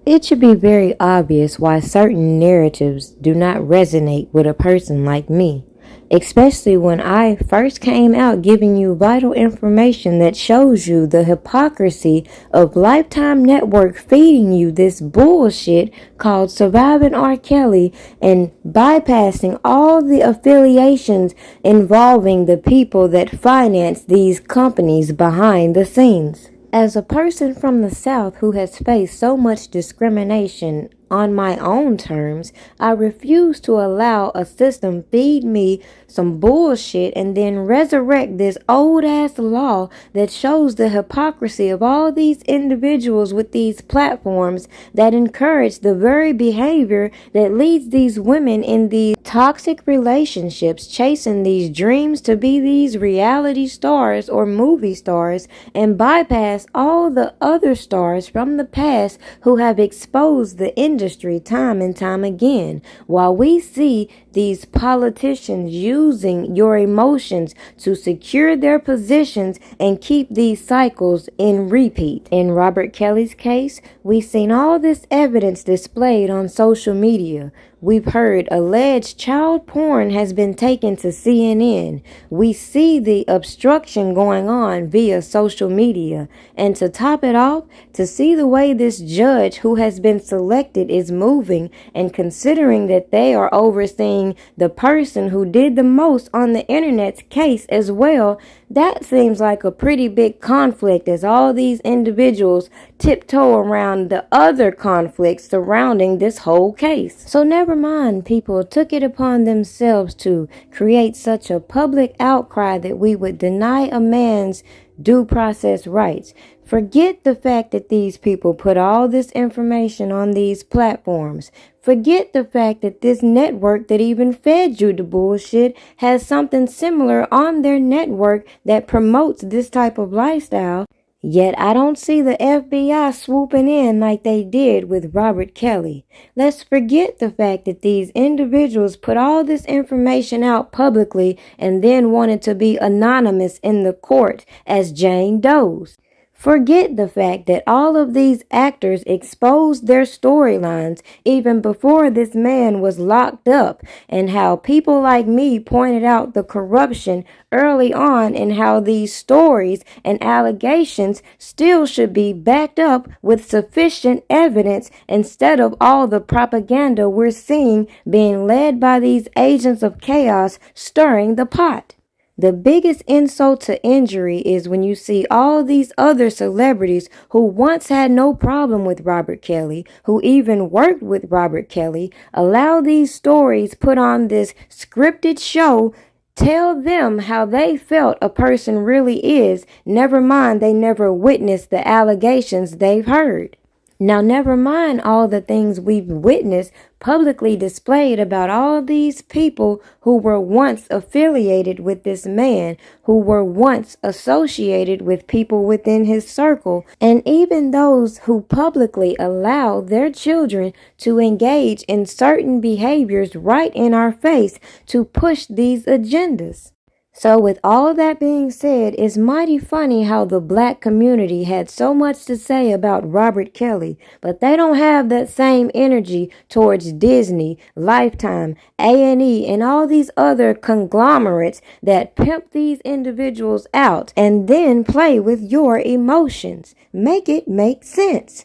It should be very obvious why certain narratives do not resonate with a person like me, especially when I first came out giving you vital information that shows you the hypocrisy of Lifetime Network feeding you this bullshit called Surviving R. Kelly and bypassing all the affiliations involving the people that finance these companies behind the scenes. As a person from the South who has faced so much discrimination on my own terms, I refuse to allow a system feed me some bullshit and then resurrect this old ass law that shows the hypocrisy of all these individuals with these platforms that encourage the very behavior that leads these women in these toxic relationships, chasing these dreams to be these reality stars or movie stars, and bypass all the other stars from the past who have exposed the industry time and time again, while we see these politicians using your emotions to secure their positions and keep these cycles in repeat. In Robert Kelly's case, we've seen all this evidence displayed on social media. We've heard alleged child porn has been taken to CNN. We see the obstruction going on via social media. And to top it off, to see the way this judge who has been selected is moving, and considering that they are overseeing the person who did the most on the internet's case as well, that seems like a pretty big conflict as all these individuals tiptoe around the other conflicts surrounding this whole case. So never mind, people took it upon themselves to create such a public outcry that we would deny a man's due process rights. Forget the fact that these people put all this information on these platforms. Forget the fact that this network that even fed you the bullshit has something similar on their network that promotes this type of lifestyle. Yet I don't see the FBI swooping in like they did with Robert Kelly. Let's forget the fact that these individuals put all this information out publicly and then wanted to be anonymous in the court as Jane Doe's. Forget the fact that all of these actors exposed their storylines even before this man was locked up, and how people like me pointed out the corruption early on, and how these stories and allegations still should be backed up with sufficient evidence instead of all the propaganda we're seeing being led by these agents of chaos stirring the pot. The biggest insult to injury is when you see all these other celebrities who once had no problem with Robert Kelly, who even worked with Robert Kelly, allow these stories put on this scripted show, tell them how they felt a person really is, never mind they never witnessed the allegations they've heard. Now, never mind all the things we've witnessed publicly displayed about all these people who were once affiliated with this man, who were once associated with people within his circle, and even those who publicly allow their children to engage in certain behaviors right in our face to push these agendas. So with all that being said, it's mighty funny how the black community had so much to say about Robert Kelly, but they don't have that same energy towards Disney, Lifetime, A&E, and all these other conglomerates that pimp these individuals out and then play with your emotions. Make it make sense.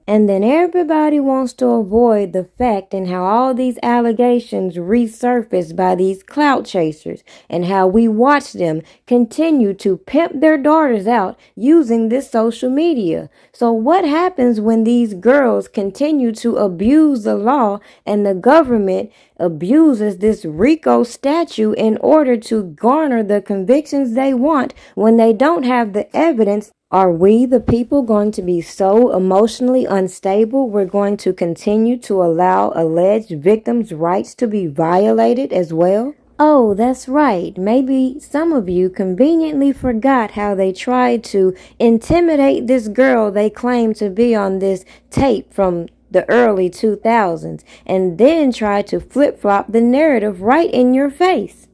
And then everybody wants to avoid the fact and how all these allegations resurface by these clout chasers, and how we watch them continue to pimp their daughters out using this social media. So what happens when these girls continue to abuse the law and the government abuses this RICO statute in order to garner the convictions they want when they don't have the evidence? Are we, the people, going to be so emotionally unstable we're going to continue to allow alleged victims' rights to be violated as well? Oh, that's right. Maybe some of you conveniently forgot how they tried to intimidate this girl they claim to be on this tape from the early 2000s, and then tried to flip-flop the narrative right in your face.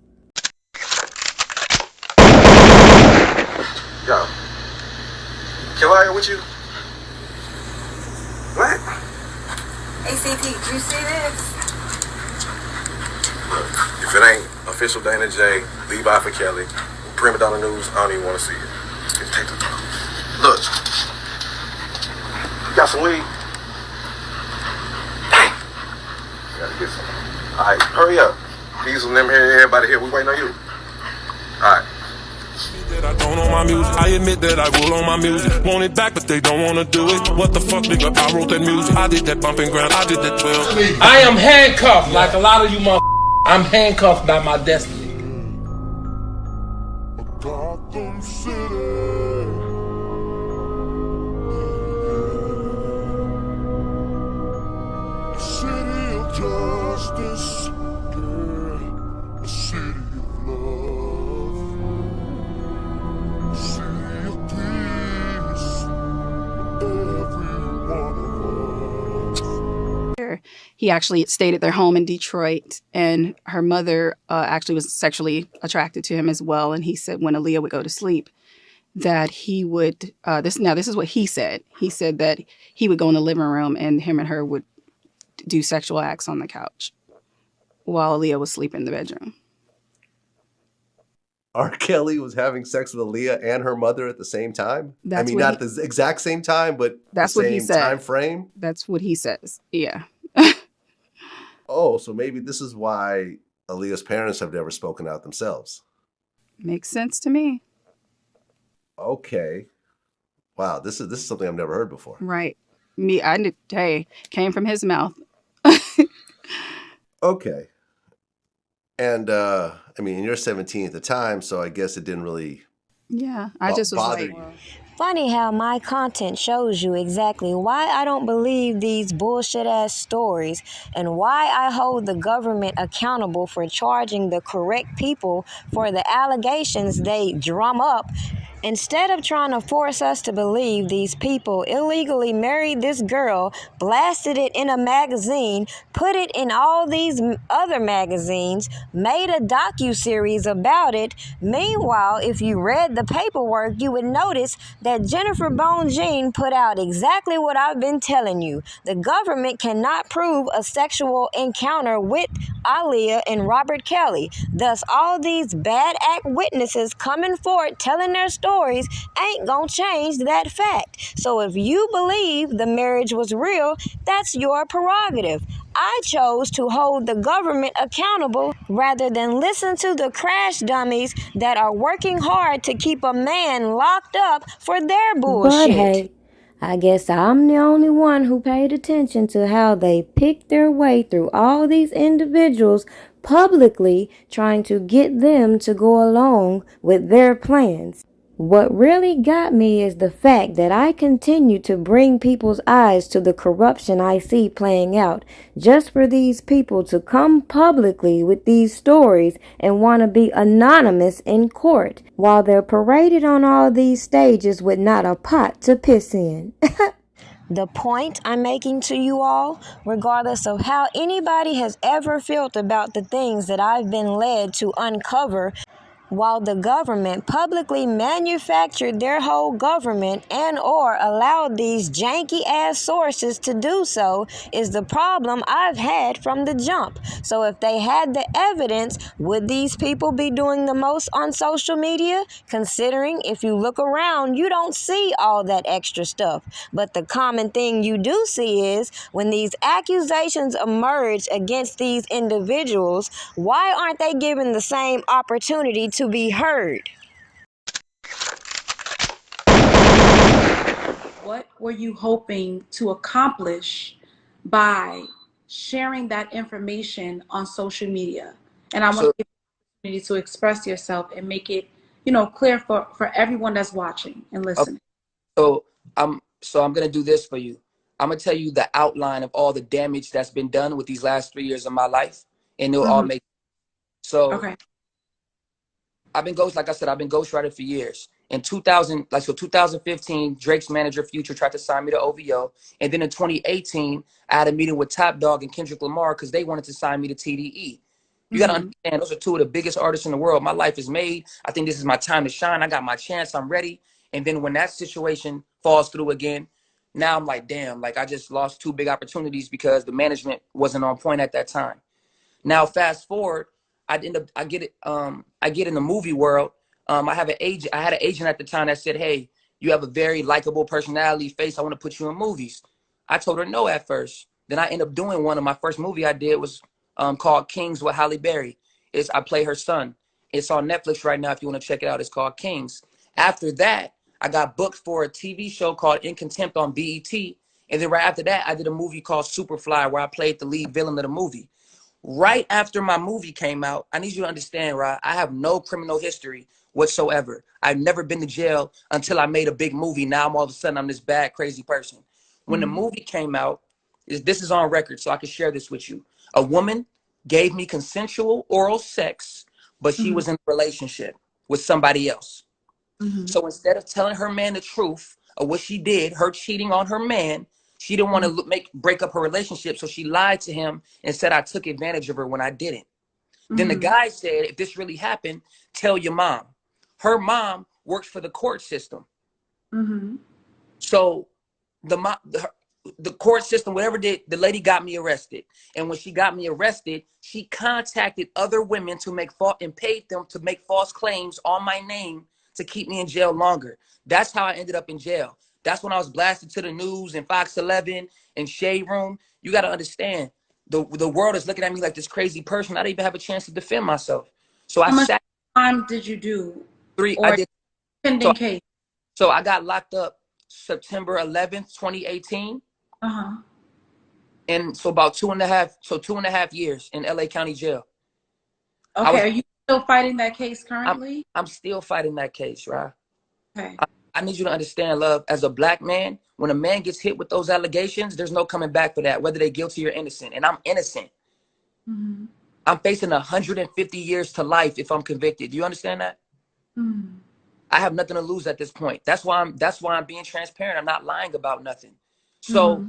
Yo. Aaliyah with you? What? ACT, did you see this? Look, if it ain't official Dana J, Levi for Kelly, Primadonnanews, I don't even want to see it. Just take the time. Look, you got some weed? Dang. You gotta get some. All right, hurry up. These and them here, everybody here, we waiting on you. All right. That I don't on my music. I admit that I will on my music. Want it back, but they don't wanna do it. What the fuck, nigga? I wrote that music. I did that bumping ground. I did that 12. I am handcuffed, like a lot of you motherfuckers. I'm handcuffed by my destiny. Gotham City. City of justice. Yeah. A city of love. A city of peace. Every one of us. He actually stayed at their home in Detroit, and her mother actually was sexually attracted to him as well. And he said when Aaliyah would go to sleep, that he would, this is what he said. He said that he would go in the living room and him and her would do sexual acts on the couch while Aaliyah was sleeping in the bedroom. R. Kelly was having sex with Aaliyah and her mother at the same time? That's not the exact same time, but that's the what he same said. time frame? That's what he says, yeah. Oh, so maybe this is why Aaliyah's parents have never spoken out themselves. Makes sense to me. Okay. Wow, this is something I've never heard before. Right. Came from his mouth. Okay. And, you're 17 at the time, so I guess it didn't really I just was bother like, you. Funny how my content shows you exactly why I don't believe these bullshit ass stories and why I hold the government accountable for charging the correct people for the allegations they drum up. Instead of trying to force us to believe these people illegally married this girl, blasted it in a magazine, put it in all these other magazines, made a docuseries about it. Meanwhile, if you read the paperwork, you would notice that Jennifer Bonjean put out exactly what I've been telling you. The government cannot prove a sexual encounter with Aaliyah and Robert Kelly. Thus, all these bad act witnesses coming forward telling their stories ain't gonna change that fact. So if you believe the marriage was real, that's your prerogative. I chose to hold the government accountable rather than listen to the crash dummies that are working hard to keep a man locked up for their bullshit. But hey, I guess I'm the only one who paid attention to how they picked their way through all these individuals publicly trying to get them to go along with their plans. What really got me is the fact that I continue to bring people's eyes to the corruption I see playing out just for these people to come publicly with these stories and want to be anonymous in court while they're paraded on all these stages with not a pot to piss in. The point I'm making to you all, regardless of how anybody has ever felt about the things that I've been led to uncover, while the government publicly manufactured their whole government and or allowed these janky ass sources to do so, is the problem I've had from the jump. So if they had the evidence, would these people be doing the most on social media? Considering if you look around, you don't see all that extra stuff. But the common thing you do see is when these accusations emerge against these individuals, why aren't they given the same opportunity to be heard? What were you hoping to accomplish by sharing that information on social media? And I want to give you the opportunity to express yourself and make it, clear for everyone that's watching and listening. Okay. So I'm gonna do this for you. I'm gonna tell you the outline of all the damage that's been done with these last 3 years of my life, and it'll all make. So Okay. I've been ghostwriter for years. In 2015, Drake's manager Future tried to sign me to OVO, and then in 2018, I had a meeting with Top Dog and Kendrick Lamar because they wanted to sign me to TDE. You gotta understand, those are two of the biggest artists in the world. My life is made. I think this is my time to shine. I got my chance. I'm ready. And then when that situation falls through again, Now I'm like, damn, like I just lost 2 big opportunities because the management wasn't on point at that time. Now fast forward, I get in the movie world. I had an agent at the time that said, hey, you have a very likable personality, face. I want to put you in movies. I told her no at first. Then I ended up doing one of my first movie I did was called Kings with Halle Berry. I play her son. It's on Netflix right now if you want to check it out. It's called Kings. After that, I got booked for a TV show called In Contempt on BET. And then right after that, I did a movie called Superfly where I played the lead villain of the movie. Right after my movie came out, I need you to understand, Rod, I have no criminal history whatsoever. I've never been to jail until I made a big movie. Now I'm all of a sudden, I'm this bad, crazy person. When the movie came out, this is on record, so I can share this with you. A woman gave me consensual oral sex, but she was in a relationship with somebody else. So instead of telling her man the truth of what she did, her cheating on her man, she didn't want to break up her relationship. So she lied to him and said I took advantage of her when I didn't. Then the guy said, if this really happened, tell your mom. Her mom works for the court system. So the court system, whatever did, the lady got me arrested. And when she got me arrested, she contacted other women to and paid them to make false claims on my name to keep me in jail longer. That's how I ended up in jail. That's when I was blasted to the news and Fox 11 and Shade Room. You got to understand, the world is looking at me like this crazy person. I didn't even have a chance to defend myself. So How much time did you do? 3. Or I did. pending case. So I got locked up September 11th, 2018. And so about 2.5 years in LA County Jail. Okay, are you still fighting that case currently? I'm still fighting that case, right? Okay. I need you to understand, love, as a black man, when a man gets hit with those allegations, there's no coming back for that, whether they're guilty or innocent. And I'm innocent. I'm facing 150 years to life if I'm convicted. Do you understand that? I have nothing to lose at this point. That's why I'm being transparent. I'm not lying about nothing. So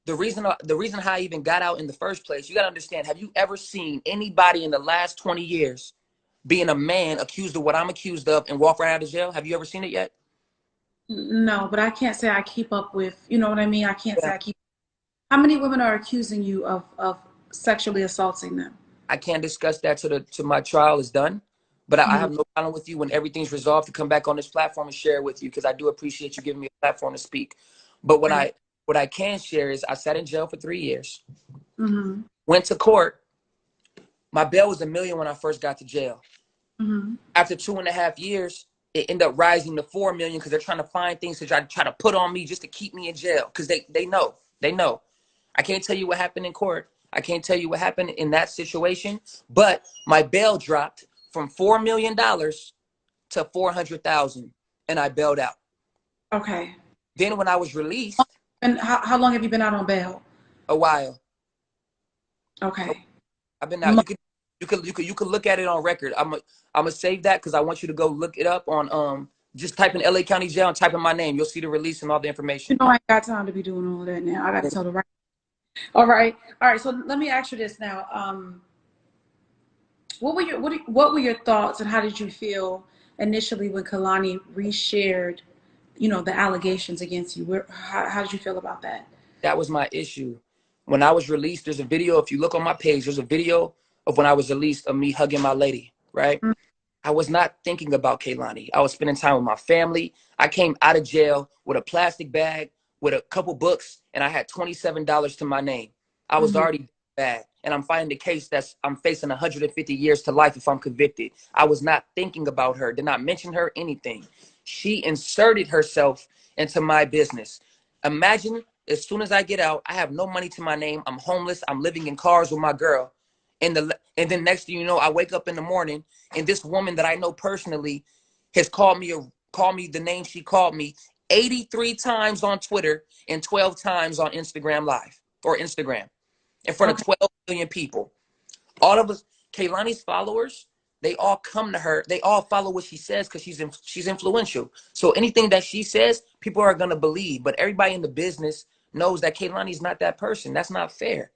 the reason how I even got out in the first place, you got to understand, have you ever seen anybody in the last 20 years being a man accused of what I'm accused of and walk right out of jail? Have you ever seen it yet? No, but I can't say I keep up with, you know what I mean? I can't say I keep. How many women are accusing you of sexually assaulting them? I can't discuss that to my trial is done, but I have no problem with you when everything's resolved to come back on this platform and share it with you, because I do appreciate you giving me a platform to speak. But what I can share is I sat in jail for 3 years, went to court. My bail was $1 million when I first got to jail. After 2.5 years, it ended up rising to $4 million because they're trying to find things to try to put on me just to keep me in jail, because they know. I can't tell you what happened in court. I can't tell you what happened in that situation, but my bail dropped from $4 million to $400,000, and I bailed out. Okay. Then when I was released. And how long have you been out on bail? A while. Okay. I've been out. You could look at it on record. I'm gonna save that because I want you to go look it up on just type in LA County Jail and type in my name. You'll see the release and all the information. You know, I ain't got time to be doing all of that now. I got to tell the right. All right. So let me ask you this now. What were your thoughts, and how did you feel initially when Kalani reshared, the allegations against you? How did you feel about that? That was my issue. When I was released, there's a video. If you look on my page, there's a video of when I was released of me hugging my lady. Right. I was not thinking about Kaylani. I was spending time with my family. I came out of jail with a plastic bag, with a couple books, and I had $27 to my name. I was already bad. And I'm fighting the case I'm facing 150 years to life if I'm convicted. I was not thinking about her, did not mention her, anything. She inserted herself into my business. Imagine, as soon as I get out, I have no money to my name. I'm homeless. I'm living in cars with my girl. And then next thing you know, I wake up in the morning and this woman that I know personally has called me the name she called me 83 times on Twitter and 12 times on Instagram Live or Instagram in front of 12 million people. All of us, Kaylani's followers, they all come to her. They all follow what she says because she's influential. So anything that she says, people are going to believe. But everybody in the business knows that Kaylani's not that person. That's not fair.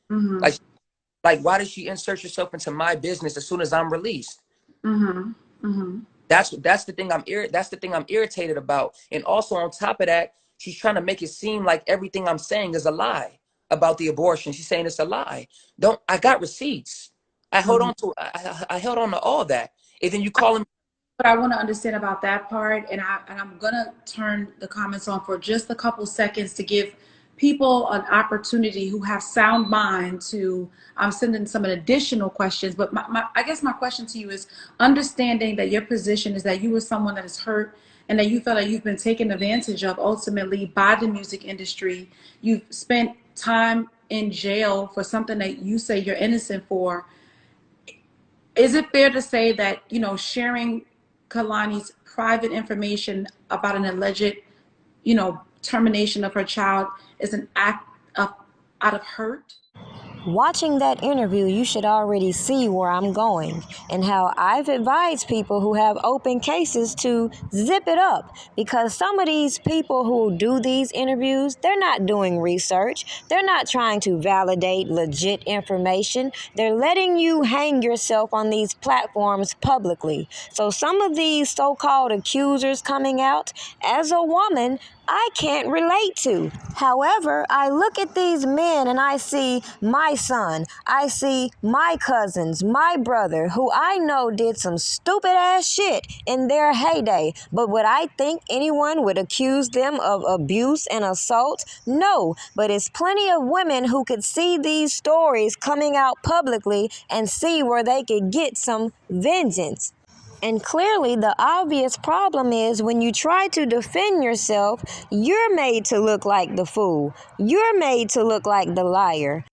Like, why does she insert herself into my business as soon as I'm released? That's the thing I'm irritated about. And also on top of that, She's trying to make it seem like everything I'm saying is a lie about the abortion. She's saying it's a lie. I got receipts. I held on to I held on to all that. And then you call him. What I want to understand about that part, and I'm gonna turn the comments on for just a couple seconds to give people an opportunity who have sound mind to send in some additional questions. But I guess my question to you is, understanding that your position is that you were someone that is hurt and that you feel like you've been taken advantage of ultimately by the music industry. You've spent time in jail for something that you say you're innocent for. Is it fair to say that, sharing Kalani's private information about an alleged, termination of her child is an act out of hurt? Watching that interview, you should already see where I'm going and how I've advised people who have open cases to zip it up, because some of these people who do these interviews, they're not doing research. They're not trying to validate legit information. They're letting you hang yourself on these platforms publicly. So some of these so-called accusers coming out, as a woman, I can't relate to. However, I look at these men and I see my son, I see my cousins, my brother, who I know did some stupid ass shit in their heyday. But would I think anyone would accuse them of abuse and assault? No, but it's plenty of women who could see these stories coming out publicly and see where they could get some vengeance. And clearly the obvious problem is when you try to defend yourself, you're made to look like the fool. You're made to look like the liar.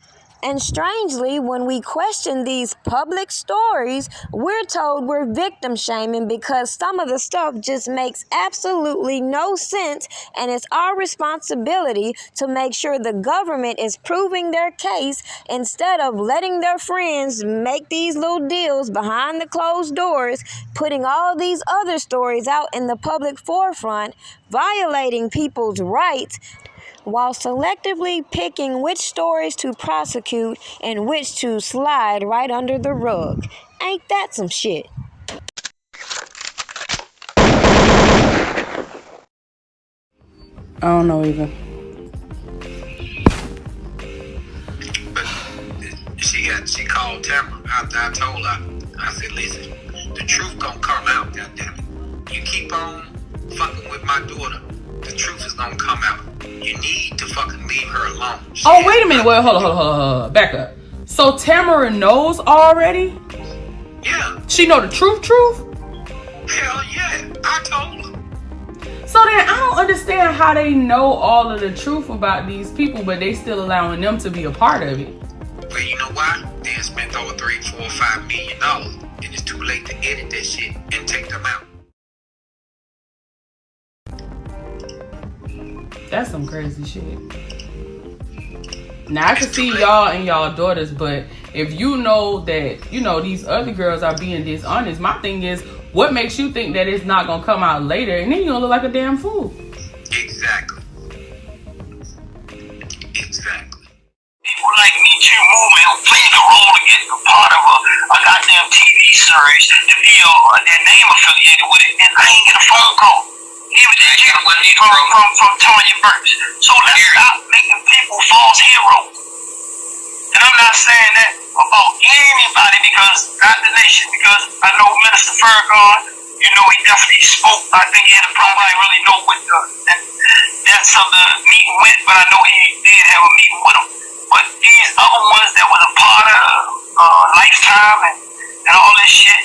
And strangely, when we question these public stories, we're told we're victim shaming because some of the stuff just makes absolutely no sense, and it's our responsibility to make sure the government is proving their case instead of letting their friends make these little deals behind the closed doors, putting all these other stories out in the public forefront, violating people's rights, while selectively picking which stories to prosecute and which to slide right under the rug. Ain't that some shit? I don't know either. She called Tamara after I told her. I said, listen, the truth gonna come out, goddammit. You keep on fucking with my daughter, the truth is gonna come out. You need to fucking leave her alone. Wait a minute. Wait, hold on. Back up. So Tamara knows already? Yeah. She know the truth? Hell yeah. I told her. So then I don't understand how they know all of the truth about these people, but they still allowing them to be a part of it. Well, you know why? They spent over $3, $4, $5 million, and it's too late to edit that shit and take them out. That's some crazy shit. Now I can see y'all and y'all daughters, but if you know that, these other girls are being dishonest, my thing is, what makes you think that it's not gonna come out later and then you're gonna look like a damn fool? Exactly. People like Me Too Movement who played a role to get a part of a goddamn TV series to be their name affiliated with it, and I ain't get a phone call. Even from Tanya Burks. So let's stop making people false heroes. And I'm not saying that about anybody, because not the nation, because I know Minister Farrakhan, he definitely spoke. I think he had a problem. I really know what that's of the meeting went, but I know he did have a meeting with him. But these other ones that was a part of Lifetime and all this shit,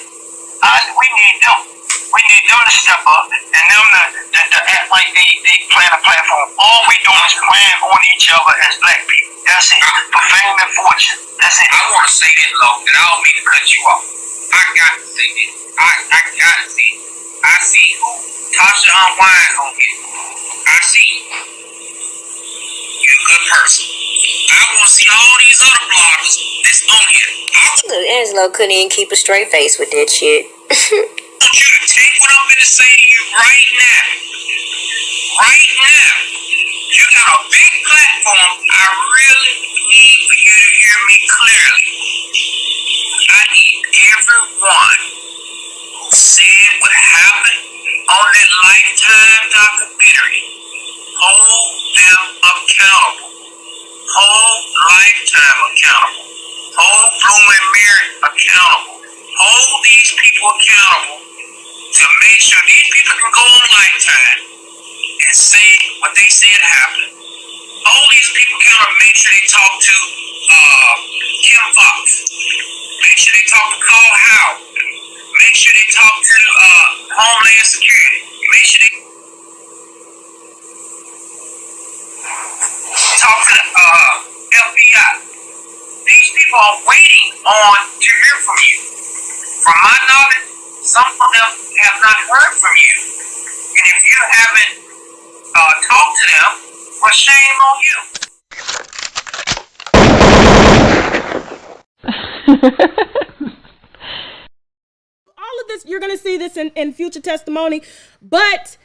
we need them. We need them to step up and them to act like they plan a platform. All we doing is playing on each other as black people. That's it. For fame and fortune. That's it. I want to say this, Lo, and I don't mean to cut you off. I got to say this. I got to see it. I see who Tasha Unwind on here. I see you. You're a good person. I want to see all these other bloggers that's on here. Angelo couldn't even keep a straight face with that shit. I want you to take what I'm going to say to you right now. Right now. You got a big platform. I really need for you to hear me clearly. I need everyone who said what happened on that Lifetime documentary. Hold Lifetime accountable. Hold Bloom and Mary accountable. Hold these people accountable to make sure these people can go on Lifetime and say what they said happened. All these people accountable. Make sure they talk to Kim Fox. Make sure they talk to Carl Howard. Make sure they talk to Homeland Security. Make sure they talk to the FBI. These people are waiting on to hear from you. From my knowledge, some of them have not heard from you. And if you haven't talked to them, well, shame on you. All of this, you're going to see this in future testimony, but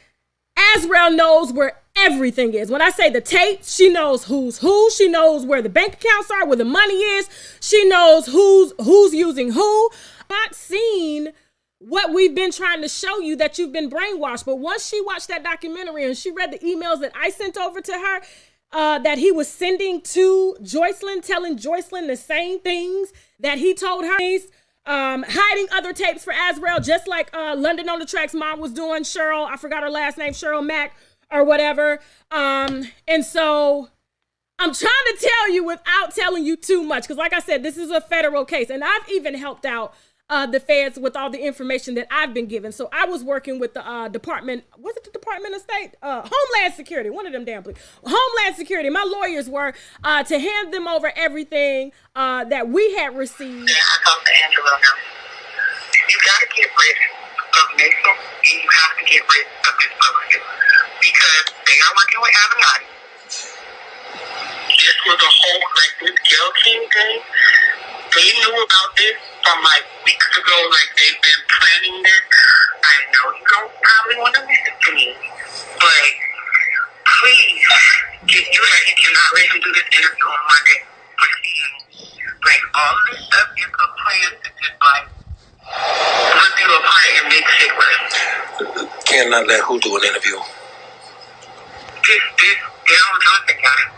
Azrael knows where everything is. When I say the tapes, she knows who's who. She knows where the bank accounts are, where the money is. She knows who's using who. Not seen what we've been trying to show you, that you've been brainwashed. But once she watched that documentary and she read the emails that I sent over to her, that he was sending to Joycelyn, telling Joycelyn the same things that he told her, hiding other tapes for Azrael, just like London on the Track's mom was doing, Cheryl, I forgot her last name, Cheryl Mack or whatever. And so I'm trying to tell you without telling you too much, because like I said, this is a federal case, and I've even helped out the feds with all the information that I've been given. So I was working with the Department, was it the Department of State? Homeland Security, one of them damn please. Homeland Security, my lawyers were to hand them over everything that we had received. Yeah, I talked to Angela now. You gotta get rid of Mason, and you have to get rid of this publicist, because they are working with Avenatti. This was a whole, like, this Gayle King thing. They knew about this from like weeks ago, like they've been planning this. I know you don't probably want to listen to me, but please, you cannot let him do this interview on Monday. Like, all of this stuff is a plan to just like put you apart and make shit worse. Cannot let who do an interview? This Daryl Johnson guy.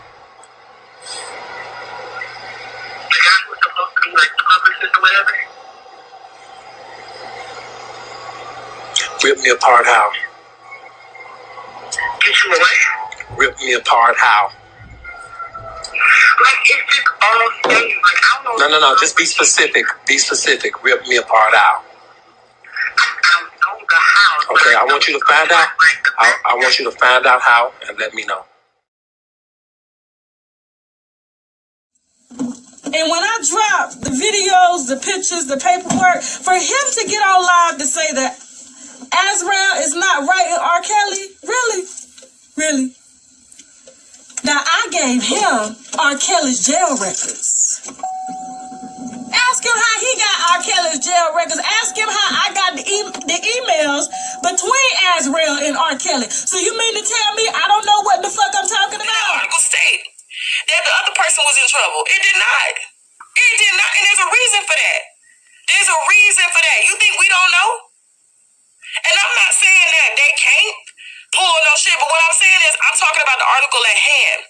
The guy who's supposed to be like the publicist or whatever. Rip me apart how? Get you away? Rip me apart how? Like, it's just all things. Like, I don't know. No. Just be specific. Be specific. Rip me apart how? I don't know the how. Okay, I want you to find out. I want you to find out how and let me know. And when I drop the videos, the pictures, the paperwork, for him to get on live to say that Azrael is not right in R. Kelly, really? Now, I gave him R. Kelly's jail records. Ask him how he got R. Kelly's jail records. Ask him how I got the emails between Azrael and R. Kelly. So you mean to tell me I don't know what the fuck I'm talking about? The article state that the other person was in trouble. It did not. And there's a reason for that. There's a reason for that. You think we don't know? And I'm not saying that they can't pull no shit, but what I'm saying is I'm talking about the article at hand.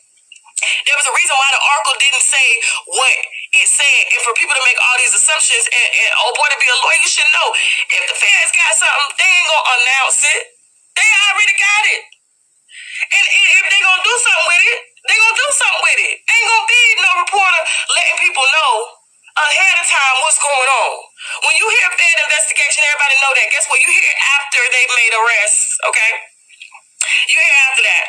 There was a reason why the article didn't say what it said. And for people to make all these assumptions and oh boy, to be a lawyer, you should know. If the feds got something, they ain't gonna announce it. They already got it. And if they gonna do something with it, they gonna do something with it. Ain't gonna be no reporter letting people know ahead of time what's going on. When you hear Fed investigation, everybody know that. Guess what? You hear after they've made arrests, okay? You hear after that.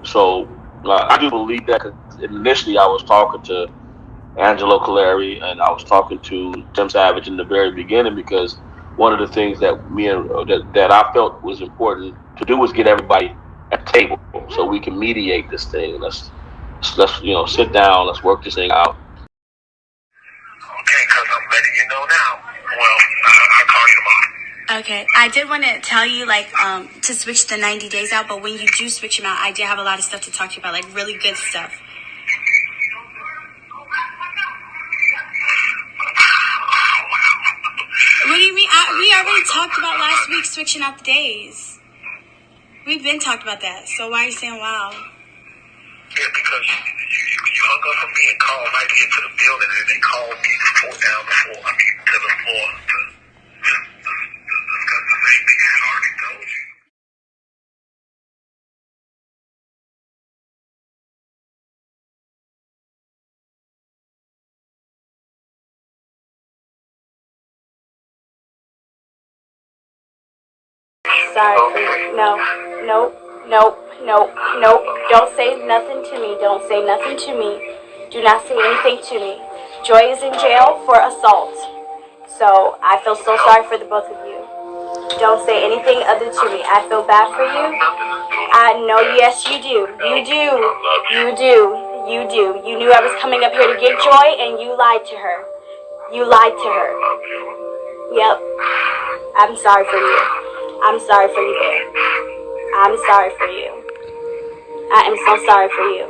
So I do believe that, 'cause initially I was talking to Angelo Caleri and I was talking to Tim Savage in the very beginning, because one of the things that that I felt was important to do was get everybody at the table so we can mediate this thing. Let's sit down, let's work this thing out. Okay, because I'm letting you know now. Well, I'll call you tomorrow. Okay, I did want to tell you, like, to switch the 90 days out, but when you do switch them out, I did have a lot of stuff to talk to you about, like, really good stuff. What do you mean? We already talked about last week switching out the days. We've been talked about that, so why are you saying wow? Yeah, because you hung up on me and called right here to the building, and they called me to the floor to discuss the same thing I had already told you. Sorry. Nope. Don't say nothing to me. Don't say nothing to me. Do not say anything to me. Joy is in jail for assault. So I feel so sorry for the both of you. Don't say anything other to me. I feel bad for you. I know, yes, you do. You do. You knew I was coming up here to get Joy, and you lied to her. Yep. I'm sorry for you. I'm sorry for you, Bear. I'm sorry for you. I am so sorry for you.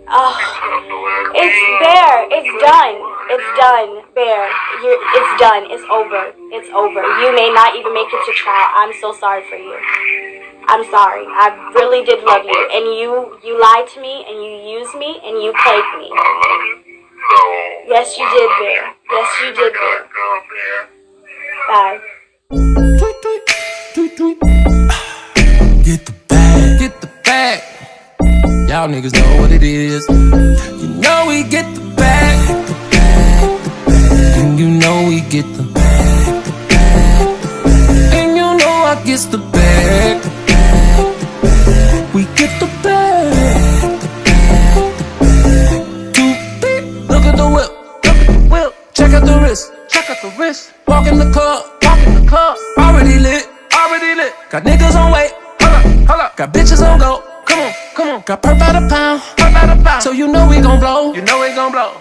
Oh, it's Bear. It's done. Bear. It's done. It's over. You may not even make it to trial. I'm so sorry for you. I'm sorry. I really did love you. And you lied to me, and you used me, and you played me. Yes, you did, Bear. Bye. Get the bag. Y'all niggas know what it is. You know we get the bag. And you know we get the bag. And you know I gets the bag. We get the bag. Too big. Look at the whip. Check out the wrist. Walk in the club. Already lit. Got niggas on wait. Hold up. Got bitches on go. Come on. Got perp out a pound. So you know we gon' blow.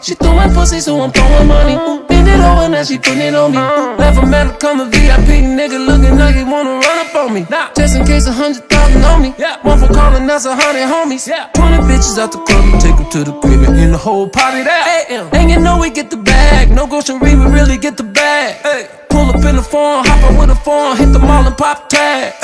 She throwing pussy, so I'm throwing money. Bend it over, now she putting it on me. Left a man to come a VIP nigga looking like he wanna run up on me. Just in case 100,000 on me. One for calling, that's 100 homies. 20 bitches out the club and take them to the crib and in the whole party there. And you know we get the bag. No grocery, we really get the bag. Pull up in the phone, hop up with a phone, hit the mall and pop tags.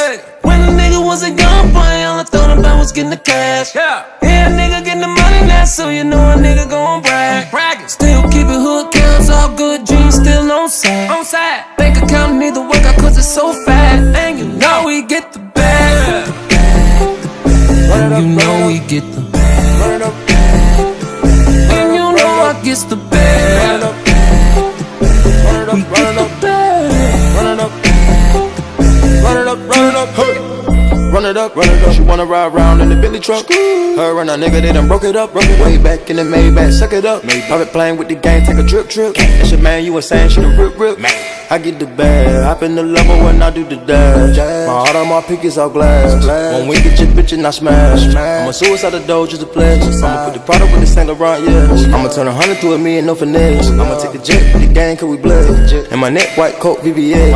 When a nigga was a young boy, all I thought about was getting the cash. Yeah, nigga getting the money now, so you know a nigga gon' brag. Still keeping hood counts, all good dreams still on side. Bank account neither work out cause it's so fat. And you know we get the bag. And you know we get the bag. And you know I gets the bag. We get the bag. Run it up. She wanna ride around in the Bentley truck. Her and a nigga, they done broke it up. Way back in the Maybach, suck it up. Private plane with the gang, take a drip. That's your man, you was saying she the rip. I get the bag, hop in the level when I do the dash. My heart on my pick is all glass. When we get your bitch and I smash. I'ma suicide the dough just a pledge. I'ma put the product with the Saint Laurent, yeah. I'ma turn 100 to a million, no finesse. I'ma take the jet, the gang, cause we blessed. And my neck, white coat, VVS.